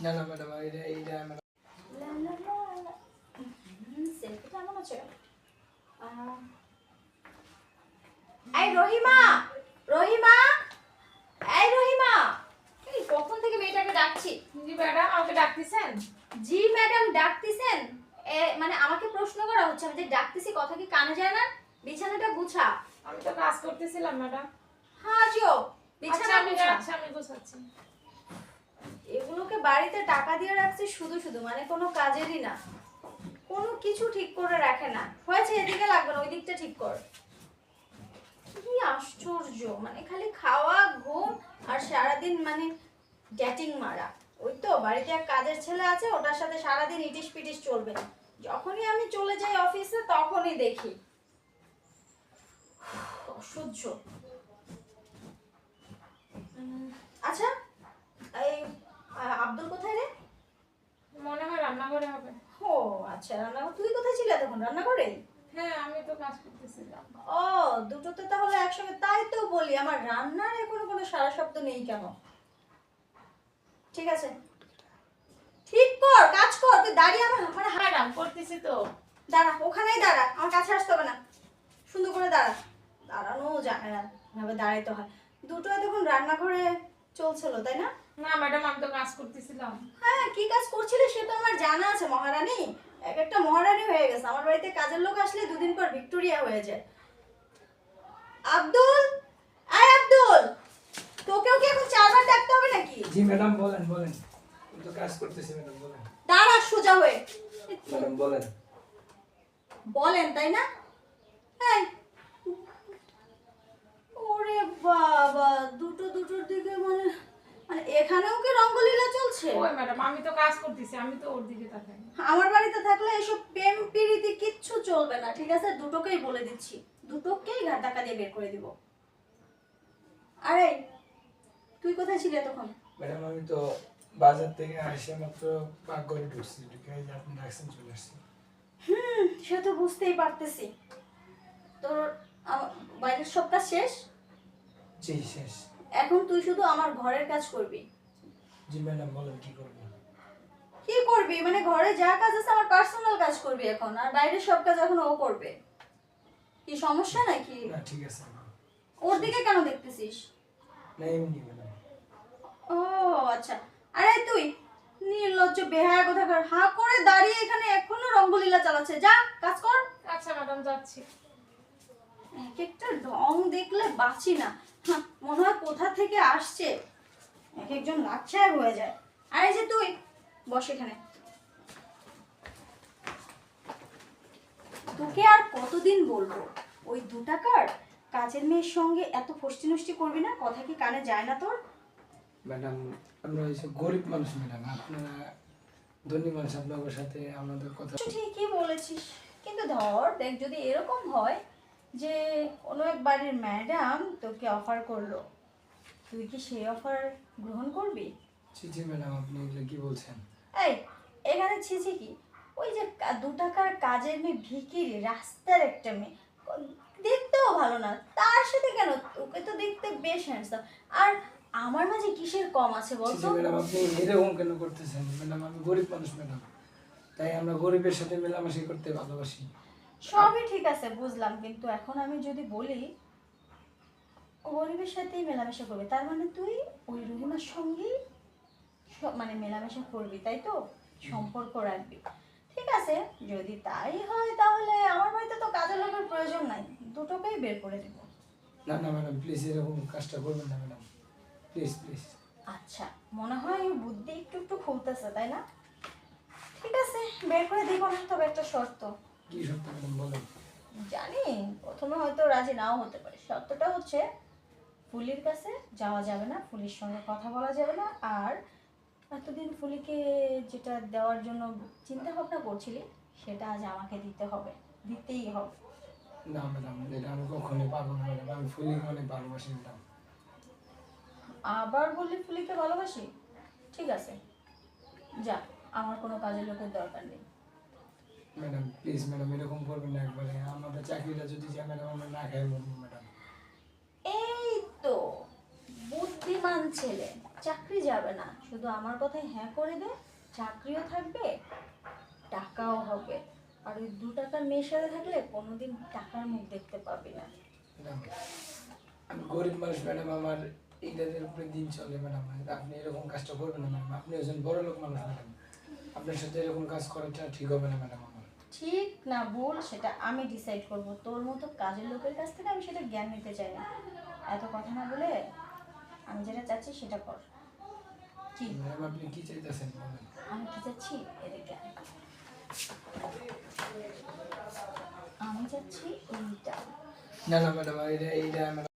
না না ম্যাডাম, এইটা ম্যাডাম। লা লা লা। সেলফি কেমন আছে? এই রহিমা, রহিমা, এই রহিমা, এই কখন থেকে মেয়েটাকে ডাকছি। জি ম্যাডাম, আমাকে ডাকতেছেন? জি ম্যাডাম ডাকতেছেন। মানে আমাকে প্রশ্ন করা হচ্ছে, আমি যে ডাকতেছি কথা কি কানে যায় না? বিছানাটা গুছা। আমি তো কাজ করতেছিলাম ম্যাডাম। হ্যাঁ জিও, আচ্ছা বিছানা আমি গুছা। যাচ্ছি, আমি গোছাচ্ছি। এগুলোকে বাড়িতে টাকা দিয়ে রাখছি শুধু শুধু, মানে কোনো কাজেরই না, কোনো কিছু ঠিক করে রাখে না। হয়েছে, এদিকে লাগবে না, ওই দিকটা ঠিক কর। কি আশ্চর্য, মানে খালি খাওয়া ঘুম আর সারাদিন মানে ড্যাটিং মারা। ওই তো বাড়িতে এক কাজের ছেলে আছে, ওটার সাথে সারাদিন ইটিস পিটিস চলবে। যখনই আমি চলে যাই অফিসে তখনই দেখি। অসহ্য। আচ্ছা, এই আব্দুল কোথায় রে? মনে হয় রান্নাঘরে হবে। ও আচ্ছা, রান্নাঘর। তুই কোথায় ছিলি তখন? রান্নাঘরে? হ্যাঁ, আমি তো কাজ করতেছিলাম। ও, দুটোতে তাহলে একসঙ্গে। তাই তো বলি, আমার রান্নার এখনো কোনো সারা শব্দ নেই কেন। ঠিক আছে, ঠিক কর, কাজ কর। তুই দাঁড়িয়ে আমার মানে ম্যাডাম করতেছি তো। দাঁড়া, ওখানেই দাঁড়া, আমার কাছে আসতে হবে না। সুন্দর করে দাঁড়া। দাঁড়ানো জানে না, এভাবে দাঁড়াইতে হয়। দুটো এতক্ষণ রান্নাঘরে চলছিল তাই না? না ম্যাডাম, আমি তো কাজ করতেছিলাম। হ্যাঁ, কি কাজ করছিলি সে তো আমার জানা আছে মহারানী। এক একটা মহারানী হয়ে গেছে। আমার বাড়িতে কাজের লোক আসলে দুদিন পর ভিক্টোরিয়া হয়ে যায়। আব্দুল, আয় আব্দুল, তোকেও কি এখন চারবার ডাকতে হবে নাকি? জি ম্যাডাম, বলেন বলেন। আমি তো কাজ করতেছি ম্যাডাম, বলেন। দাঁড়া সোজা হয়ে। ম্যাডাম বলেন। বলেন তাই না? এই, ওরে বাবা, দুটোর দিকে মানে মানে এখানেও কি রঙ্গলীলা চলছে? ওই ম্যাডাম, আমি তো কাজ করতেছি, আমি তো ওর দিকে তাকাই। আমার বাড়িতে থাকলে এসব প্রেম প্রীতি কিচ্ছু চলবে না, ঠিক আছে? দুটোকেই বলে দিচ্ছি, দুটোকেই ঘাট ধাক্কা দিয়ে বের করে দিব। আরে তুই কোথায় ছিলি তখন? ম্যাডাম আমি তো বাজার থেকে আসে মাত্র পাকঘরে ঢুকছি, ঢুকে এই যে আপনি ডাকছেন চলে আসছি। সে তো বুঝতেই পারতেছি। তোর বাইরের সব কাজ শেষ? জি শেষ। এখন তুই শুধু আমার ঘরের কাজ করবি। জি ম্যাডাম বলেন, কি করবো? কি করবি মানে ঘরে যা কাজ আছে আমার পার্সোনাল কাজ করবি এখন, আর বাইরের সব কাজ এখন ও করবে। কি সমস্যা নাকি? না ঠিক আছে ম্যাডাম। ওর দিকে কেন দেখতেছিস? না এমনি ম্যাডাম। ও আচ্ছা। আরে তুই নির্লজ্জ বেহায়া কোথাকার, হা করে দাঁড়িয়ে এখানে এখনো রঙ্গলীলা চালাচ্ছে। যা কাজ কর। আচ্ছা ম্যাডাম, যাচ্ছি। এক একটা ঢং দেখলে বাঁচি না। মনে হয় কোথা থেকে আসছে, এক একজন লাচ্ছায় হয়ে যায়। আরে যে তুই বস এখানে। তোকে আর কতদিন বলবো ওই 2 টাকার কাজের মেয়ের সঙ্গে এত ফষ্টি নষ্টি করবি না? কথা কি কানে যায় না তোর? ম্যাডাম আমরা হচ্ছে গরিব মানুষ ম্যাডাম, আপনারা ধনী মানুষ, আপনাদের সাথে আমাদের কথা। ঠিকই বলেছিস, কিন্তু ধর দেখ, যদি এরকম হয় যে কোনো এক বাড়ির ম্যাডাম তোকে অফার করলো, তুই কি সেই অফার গ্রহণ করবি? জি জি ম্যাডাম, আপনি এগুলো কি বলছেন? এই, এখানে ছিছি কি? ওই যে 2 টাকার কাজের মেয়ে, ভিখিরি, রাস্তার একটা মেয়ে, দেখতেও ভালো না, তার সাথে কেন? তোকে তো দেখতে বেশ হ্যান্ডসাম। আর আমার মাঝে কিসের কম আছে জি বলতো? জি ম্যাডাম, আপনি এরকম কেন করতেছেন ম্যাডাম? আমি গরিব মানুষ ম্যাডাম, তাই আমরা গরিবের সাথে মেলামেশা করতে ভালোবাসি। সবই ঠিক আছে বুঝলাম, কিন্তু এখন আমি যদি বলি গরিবের সাথেই মেলামেশা করবে, তার মানে তুই ওই রহিমার সঙ্গেই মানে মেলামেশা করবি, তাই তো? সম্পর্ক রাখবি। ঠিক আছে, যদি তাই হয় তাহলে আমার বাড়িতে তো কাজের লোকের প্রয়োজন নাই, দুটোকেই বের করে দিব। না না ম্যাডাম, প্লিজ এরকম কাজটা করবেন না ম্যাডাম, প্লিজ প্লিজ। আচ্ছা, মনে হয় বুদ্ধি একটু একটু খুলতেছে তাই না? ঠিক আছে, বের করে দিব না, তবে একটা শর্ত। কি সত্য ম্যাডাম বলেন? জানি প্রথমে হয়তো রাজি নাও হতে পারে। শর্তটা হচ্ছে ফুলির কাছে যাওয়া যাবে না, ফুলির সঙ্গে কথা বলা যাবে না, আর এতদিন ফুলিকে যেটা দেওয়ার জন্য চিন্তা ভাবনা করছিলি সেটা আজ আমাকে দিতে হবে, দিতেই হবে। না ম্যাডাম, এটা আমি কখনোই পারবো না ম্যাডাম, আমি ফুলিকে অনেক ভালোবাসি ম্যাডাম। আবার বললি ফুলিকে ভালোবাসি? ঠিক আছে, যা, আমার কোনো কাজের লোকের দরকার নেই। ম্যাডাম প্লিজ ম্যাডাম, এরকম করবেন না একবারে। আমাদের চাকরিটা যদি যায় ম্যাডাম, আমরা না খাই মরবো ম্যাডাম। এই তো বুদ্ধিমান ছেলে, চাকরি যাবে না, শুধু আমার কথায় হ্যাঁ করে দে, চাকরিও থাকবে, টাকাও হবে। আর ওই 2 টাকার মেয়ের সাথে থাকলে কোনোদিন টাকার মুখ দেখতে পাবি না। ম্যাডাম আমি গরিব মানুষ ম্যাডাম, আমার এইটাদের উপরে দিন চলে ম্যাডাম। আপনি এরকম কাজটা করবেন না ম্যাডাম, আপনি একজন বড় লোক মানুষ ম্যাডাম, আপনার সাথে এরকম কাজ করাটা ঠিক হবে না ম্যাডাম। আমার ঠিক না ভুল সেটা আমি ডিসাইড করব, তোর মতো কাজের লোকের কাছ থেকে আমি সেটা জ্ঞান নিতে চাই না। এত কথা না বলে আমি যেটা চাচ্ছি সেটা কর। কি ম্যাডাম আপনি কি চাইতেছেন বলেন? আমি কি চাচ্ছি, এদিকে আয়। আমি চাচ্ছি এইটা। না না ম্যাডাম, এইটা এইটা ম্যাডাম